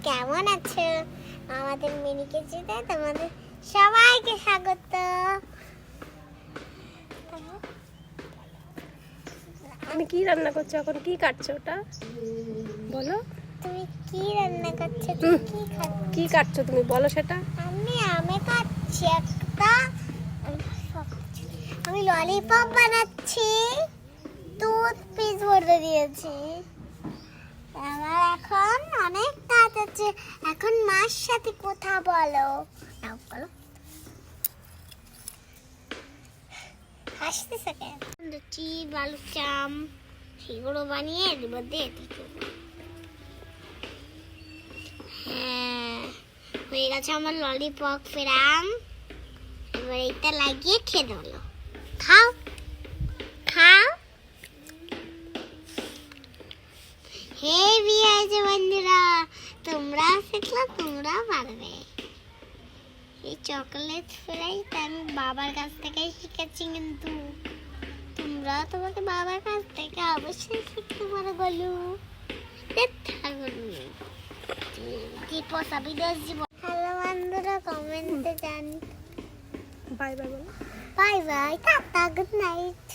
কেমন আছো? আমাদের মিনি কিচেনে তোমাদের সবাইকে স্বাগত। তুমি কি রান্না করছো এখন? কি কাটছো ওটা বলো? তুমি কি রান্না করছো? তুমি কি খাচ্ছ? কি কাটছো তুমি বলো সেটা? আমি খাচ্ছি একটা, আমি ললিপপ বানাচ্ছি, দুধ পিস ভরে দিয়েছি। আমার এখন অনেক কাজ আছে। এখন মার সাথে কথা বলো। নাও বলো। হাসতেছে কেন? লুচি বালু চাম সেগুলো বানিয়ে দিব দিয়ে দিচ্ছি। হ্যাঁ, হয়ে গেছে আমার ললিপপ ফেরাম। এবার এটা লাগিয়ে খেয়ে দেবো। খাও খাও। হেভি আছে বন্ধুরা, তোমরা শিখলে তোমরা পারবে। এই চকলেট ফ্রাইটা আমি বাবার কাছ থেকে শিখেছি, কিন্তু তোমরা তোমাকে বাবার কাছ থেকে অবশ্যই শিখতে পারো। বলো হ্যালো বন্ধুরা, কমেন্টে জান। বাই বাই বলো। Bye bye, tata, good night.